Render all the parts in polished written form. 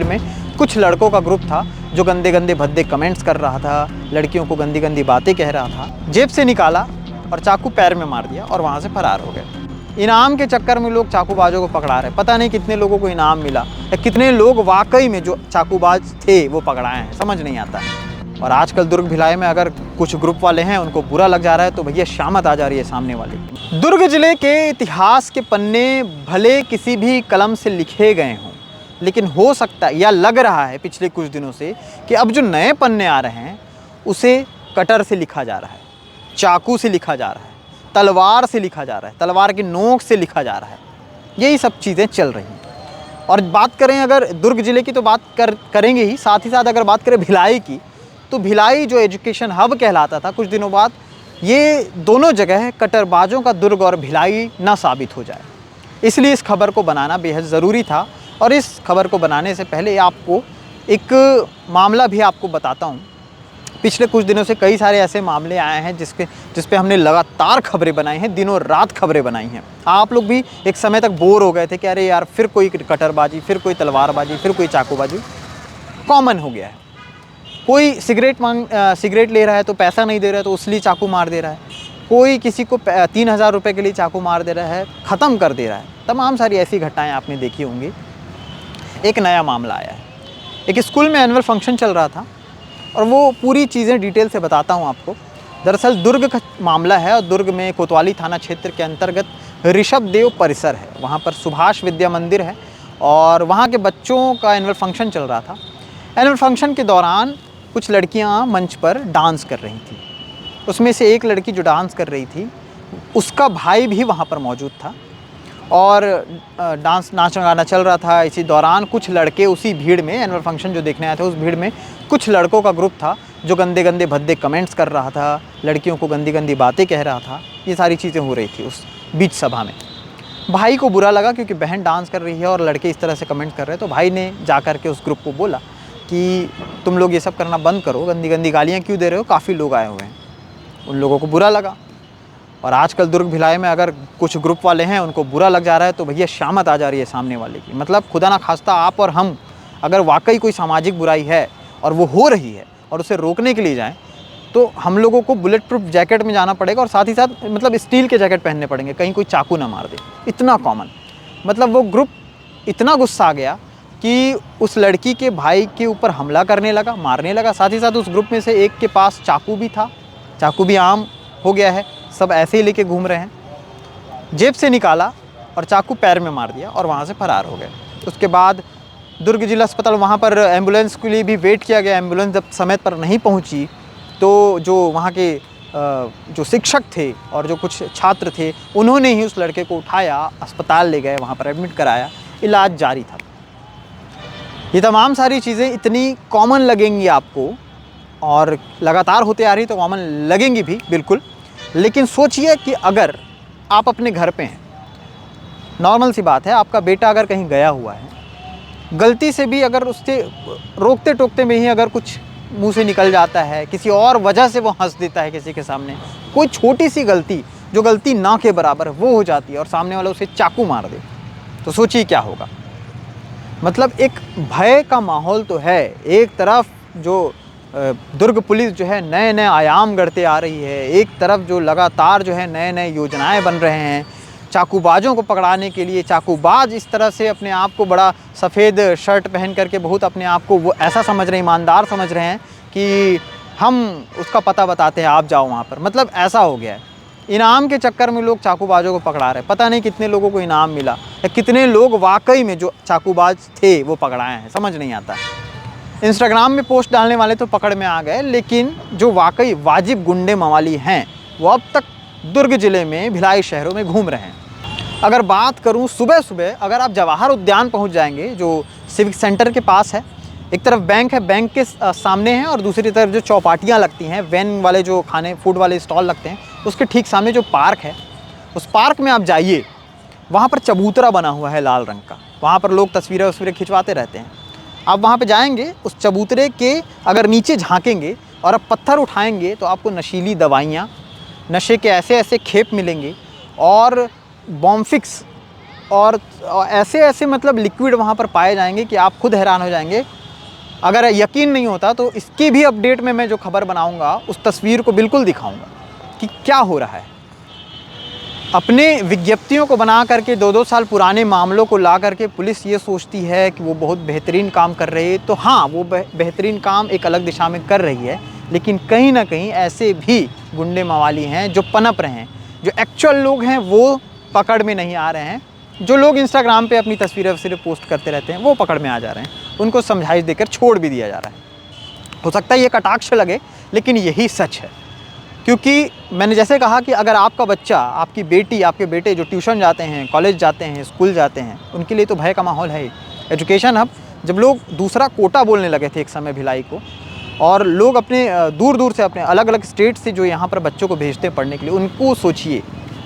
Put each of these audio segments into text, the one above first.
में कुछ लड़कों का ग्रुप था जो गंदे गंदे भद्दे कमेंट्स कर रहा था, लड़कियों को गंदी गंदी बातें कह रहा था। जेब से निकाला और चाकू पैर में मार दिया और वहाँ से फरार हो गए। इनाम के चक्कर में लोग चाकूबाजों को पकड़ा रहे, पता नहीं कितने लोगों को इनाम मिला या कितने लोग वाकई में जो चाकूबाज थे वो पकड़ाए हैं, समझ नहीं आता है। और आजकल दुर्ग भिलाई में अगर कुछ ग्रुप वाले हैं उनको बुरा लग जा रहा है तो भैया शामत आ जा रही है सामने वाले की। दुर्ग जिले के इतिहास के पन्ने भले किसी भी कलम से लिखे गए हों, लेकिन हो सकता है या लग रहा है पिछले कुछ दिनों से कि अब जो नए पन्ने आ रहे हैं उसे कटर से लिखा जा रहा है, चाकू से लिखा जा रहा है, तलवार से लिखा जा रहा है, तलवार की नोक से लिखा जा रहा है। यही सब चीज़ें चल रही हैं। और बात करें अगर दुर्ग ज़िले की तो करेंगे ही, साथ ही साथ अगर बात करें भिलाई की तो भिलाई जो एजुकेशन हब कहलाता था, कुछ दिनों बाद ये दोनों जगह कटरबाजों का दुर्ग और भिलाई ना साबित हो जाए, इसलिए इस खबर को बनाना बेहद ज़रूरी था। और इस खबर को बनाने से पहले आपको एक मामला भी आपको बताता हूँ। पिछले कुछ दिनों से कई सारे ऐसे मामले आए हैं जिस पे हमने लगातार खबरें बनाई हैं, दिनों रात खबरें बनाई हैं। आप लोग भी एक समय तक बोर हो गए थे कि अरे यार फिर कोई कटरबाजी, फिर कोई तलवारबाजी, फिर कोई चाकूबाजी। कॉमन हो गया है। कोई सिगरेट ले रहा है तो पैसा नहीं दे रहा है तो उसलिए चाकू मार दे रहा है, कोई किसी को 3000 रुपये के लिए चाकू मार दे रहा है, ख़त्म कर दे रहा है। तमाम सारी ऐसी घटनाएं आपने देखी होंगी। एक नया मामला आया है। एक स्कूल में एनुअल फंक्शन चल रहा था और वो पूरी चीज़ें डिटेल से बताता हूँ आपको। दरअसल दुर्ग का मामला है और दुर्ग में कोतवाली थाना क्षेत्र के अंतर्गत ऋषभ देव परिसर है, वहाँ पर सुभाष विद्या मंदिर है और वहाँ के बच्चों का एनुअल फंक्शन चल रहा था। एनुअल फंक्शन के दौरान कुछ लड़कियाँ मंच पर डांस कर रही थी। उसमें से एक लड़की जो डांस कर रही थी उसका भाई भी वहाँ पर मौजूद था और नाच गाना चल रहा था। इसी दौरान कुछ लड़के उसी भीड़ में, एनुअल फंक्शन जो देखने आए थे उस भीड़ में कुछ लड़कों का ग्रुप था जो गंदे गंदे भद्दे कमेंट्स कर रहा था, लड़कियों को गंदी गंदी बातें कह रहा था। ये सारी चीज़ें हो रही थी उस बीच सभा में। भाई को बुरा लगा क्योंकि बहन डांस कर रही है और लड़के इस तरह से कमेंट कर रहे हैं, तो भाई ने जा कर के उस ग्रुप को बोला कि तुम लोग ये सब करना बंद करो, गंदी गंदी गालियाँ क्यों दे रहे हो, काफ़ी लोग आए हुए हैं। उन लोगों को बुरा लगा। और आजकल दुर्ग भिलाई में अगर कुछ ग्रुप वाले हैं उनको बुरा लग जा रहा है तो भैया शामत आ जा रही है सामने वाले की। मतलब खुदा ना खास्ता आप और हम अगर वाकई कोई सामाजिक बुराई है और वो हो रही है और उसे रोकने के लिए जाएं तो हम लोगों को बुलेट प्रूफ जैकेट में जाना पड़ेगा और साथ ही साथ मतलब स्टील के जैकेट पहनने पड़ेंगे, कहीं कोई चाकू ना मार दे। इतना कॉमन, मतलब वो ग्रुप इतना गुस्सा आ गया कि उस लड़की के भाई के ऊपर हमला करने लगा, मारने लगा। साथ ही साथ उस ग्रुप में से एक के पास चाकू भी था, चाकू भी आम हो गया है, सब ऐसे ही लेके घूम रहे हैं। जेब से निकाला और चाकू पैर में मार दिया और वहाँ से फरार हो गए। उसके बाद दुर्ग जिला अस्पताल, वहाँ पर एम्बुलेंस के लिए भी वेट किया गया। एम्बुलेंस जब समय पर नहीं पहुँची तो जो वहाँ के जो शिक्षक थे और जो कुछ छात्र थे उन्होंने ही उस लड़के को उठाया, अस्पताल ले गए, वहाँ पर एडमिट कराया, इलाज जारी था। ये तमाम सारी चीज़ें इतनी कॉमन लगेंगी आपको और लगातार होते आ रही तो कॉमन लगेंगी भी बिल्कुल, लेकिन सोचिए कि अगर आप अपने घर पे हैं, नॉर्मल सी बात है, आपका बेटा अगर कहीं गया हुआ है, गलती से भी अगर उससे रोकते टोकते में ही अगर कुछ मुंह से निकल जाता है, किसी और वजह से वो हंस देता है किसी के सामने, कोई छोटी सी गलती जो गलती ना के बराबर वो हो जाती है और सामने वाला उसे चाकू मार दे, तो सोचिए क्या होगा। मतलब एक भय का माहौल तो है। एक तरफ जो दुर्ग पुलिस जो है नए नए आयाम गढ़ते आ रही है, एक तरफ जो लगातार जो है नए नए योजनाएं बन रहे हैं चाकूबाजों को पकड़ाने के लिए। चाकूबाज इस तरह से अपने आप को बड़ा सफ़ेद शर्ट पहन करके बहुत अपने आप को वो ऐसा समझ रहे हैं, ईमानदार समझ रहे हैं कि हम उसका पता बताते हैं, आप जाओ वहाँ पर। मतलब ऐसा हो गया है। इनाम के चक्कर में लोग चाकूबाजों को पकड़ा रहे हैं, पता नहीं कितने लोगों को इनाम मिला या कितने लोग वाकई में जो चाकूबाज थे वो पकड़ाए हैं, समझ नहीं आता। इंस्टाग्राम में पोस्ट डालने वाले तो पकड़ में आ गए, लेकिन जो वाकई वाजिब गुंडे मवाली हैं वो अब तक दुर्ग ज़िले में भिलाई शहरों में घूम रहे हैं। अगर बात करूं, सुबह सुबह अगर आप जवाहर उद्यान पहुंच जाएंगे जो सिविक सेंटर के पास है, एक तरफ बैंक है, बैंक के सामने है और दूसरी तरफ जो चौपाटियाँ लगती हैं, वैन वाले जो खाने फूड वाले स्टॉल लगते हैं, उसके ठीक सामने जो पार्क है, उस पार्क में आप जाइए, वहाँ पर चबूतरा बना हुआ है लाल रंग का। वहाँ पर लोग तस्वीरें खिंचवाते रहते हैं। आप वहाँ पे जाएंगे, उस चबूतरे के अगर नीचे झांकेंगे और आप पत्थर उठाएंगे तो आपको नशीली दवाइयाँ, नशे के ऐसे ऐसे खेप मिलेंगे और बॉम्ब फिक्स और ऐसे ऐसे मतलब लिक्विड वहाँ पर पाए जाएंगे कि आप खुद हैरान हो जाएंगे। अगर यकीन नहीं होता तो इसकी भी अपडेट में मैं जो खबर बनाऊंगा उस तस्वीर को बिल्कुल दिखाऊंगा कि क्या हो रहा है। अपने विज्ञप्तियों को बना करके 2-2 साल पुराने मामलों को ला करके पुलिस ये सोचती है कि वो बहुत बेहतरीन काम कर रही है। तो हाँ, वो बेहतरीन काम एक अलग दिशा में कर रही है, लेकिन कहीं ना कहीं ऐसे भी गुंडे मवाली हैं जो पनप रहे हैं। जो एक्चुअल लोग हैं वो पकड़ में नहीं आ रहे हैं। जो लोग इंस्टाग्राम पे अपनी तस्वीरें वस्वीरें पोस्ट करते रहते हैं वो पकड़ में आ जा रहे हैं। उनको समझाइश देकर छोड़ भी दिया जा रहा है। हो सकता है ये कटाक्ष लगे, लेकिन यही सच है। क्योंकि मैंने जैसे कहा कि अगर आपका बच्चा, आपकी बेटी, आपके बेटे जो ट्यूशन जाते हैं, कॉलेज जाते हैं, स्कूल जाते हैं, उनके लिए तो भय का माहौल है ही। एजुकेशन हब, जब लोग दूसरा कोटा बोलने लगे थे एक समय भिलाई को, और लोग अपने दूर दूर से अपने अलग अलग स्टेट से जो यहाँ पर बच्चों को भेजते हैं पढ़ने के लिए, उनको सोचिए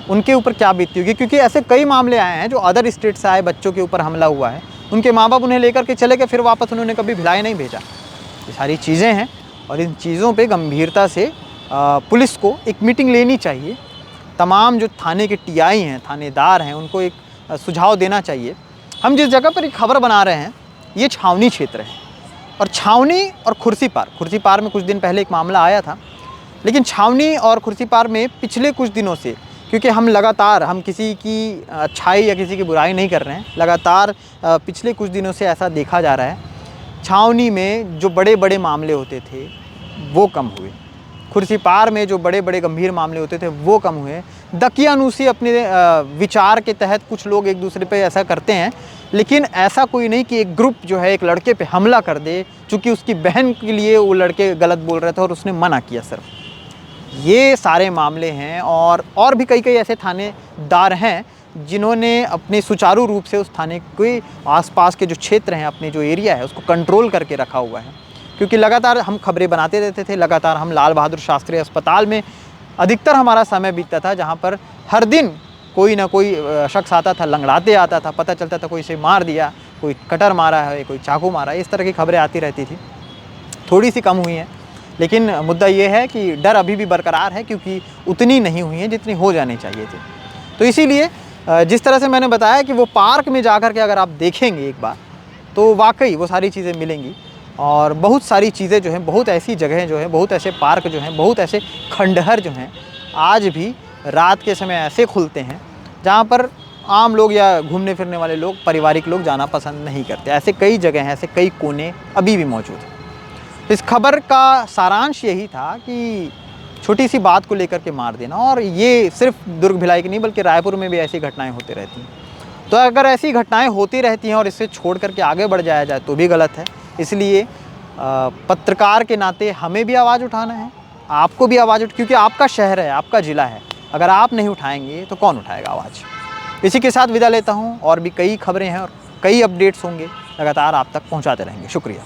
उनके ऊपर क्या बीतती होगी। क्योंकि ऐसे कई मामले आए हैं जो अदर स्टेट से आए बच्चों के ऊपर हमला हुआ है, उनके माँ बाप उन्हें लेकर के चले गए, फिर वापस उन्होंने कभी भिलाई नहीं भेजा। ये सारी चीज़ें हैं और इन चीज़ों पे गंभीरता से पुलिस को एक मीटिंग लेनी चाहिए। तमाम जो थाने के टीआई हैं, थानेदार हैं, उनको एक सुझाव देना चाहिए। हम जिस जगह पर एक खबर बना रहे हैं ये छावनी क्षेत्र है, और छावनी और खुर्सीपार में कुछ दिन पहले एक मामला आया था। लेकिन छावनी और खुर्सीपार में पिछले कुछ दिनों से, क्योंकि हम लगातार, हम किसी की अच्छाई या किसी की बुराई नहीं कर रहे हैं, लगातार पिछले कुछ दिनों से ऐसा देखा जा रहा है, छावनी में जो बड़े बड़े मामले होते थे वो कम हुए, खुर्सीपार में जो बड़े बड़े गंभीर मामले होते थे वो कम हुए। दकियानूसी अपने विचार के तहत कुछ लोग एक दूसरे पे ऐसा करते हैं, लेकिन ऐसा कोई नहीं कि एक ग्रुप जो है एक लड़के पे हमला कर दे चूँकि उसकी बहन के लिए वो लड़के गलत बोल रहे थे और उसने मना किया। सिर्फ ये सारे मामले हैं, और भी कई कई ऐसे थानेदार हैं जिन्होंने अपने सुचारू रूप से उस थाने के आसपास के जो क्षेत्र हैं, अपने जो एरिया है, उसको कंट्रोल करके रखा हुआ है। क्योंकि लगातार हम खबरें बनाते रहते थे, लगातार हम लाल बहादुर शास्त्री अस्पताल में अधिकतर हमारा समय बीतता था, जहाँ पर हर दिन कोई ना कोई शख्स आता था, लंगड़ाते आता था, पता चलता था कोई से मार दिया, कोई कटर मारा है, कोई चाकू मारा है, इस तरह की खबरें आती रहती थी। थोड़ी सी कम हुई हैं, लेकिन मुद्दा ये है कि डर अभी भी बरकरार है, क्योंकि उतनी नहीं हुई है जितनी हो जानी चाहिए थी। तो इसीलिए जिस तरह से मैंने बताया कि वो पार्क में जाकर के अगर आप देखेंगे एक बार, तो वाकई वो सारी चीज़ें मिलेंगी। और बहुत सारी चीज़ें जो हैं, बहुत ऐसी जगहें जो हैं, बहुत ऐसे पार्क जो हैं, बहुत ऐसे खंडहर जो हैं, आज भी रात के समय ऐसे खुलते हैं जहाँ पर आम लोग या घूमने फिरने वाले लोग, पारिवारिक लोग जाना पसंद नहीं करते। ऐसे कई जगह हैं, ऐसे कई कोने अभी भी मौजूद हैं। इस खबर का सारांश यही था कि छोटी सी बात को लेकर के मार देना, और ये सिर्फ दुर्ग भिलाई की नहीं बल्कि रायपुर में भी ऐसी घटनाएं होती रहती हैं। तो अगर ऐसी घटनाएं होती रहती हैं और इससे छोड़ करके आगे बढ़ जाया जाए तो भी गलत है। इसलिए पत्रकार के नाते हमें भी आवाज़ उठाना है, आपको भी आवाज़ क्योंकि आपका शहर है, आपका ज़िला है। अगर आप नहीं उठाएंगे तो कौन उठाएगा आवाज़। इसी के साथ विदा लेता हूँ। और भी कई खबरें हैं और कई अपडेट्स होंगे, लगातार आप तक पहुँचाते रहेंगे। शुक्रिया।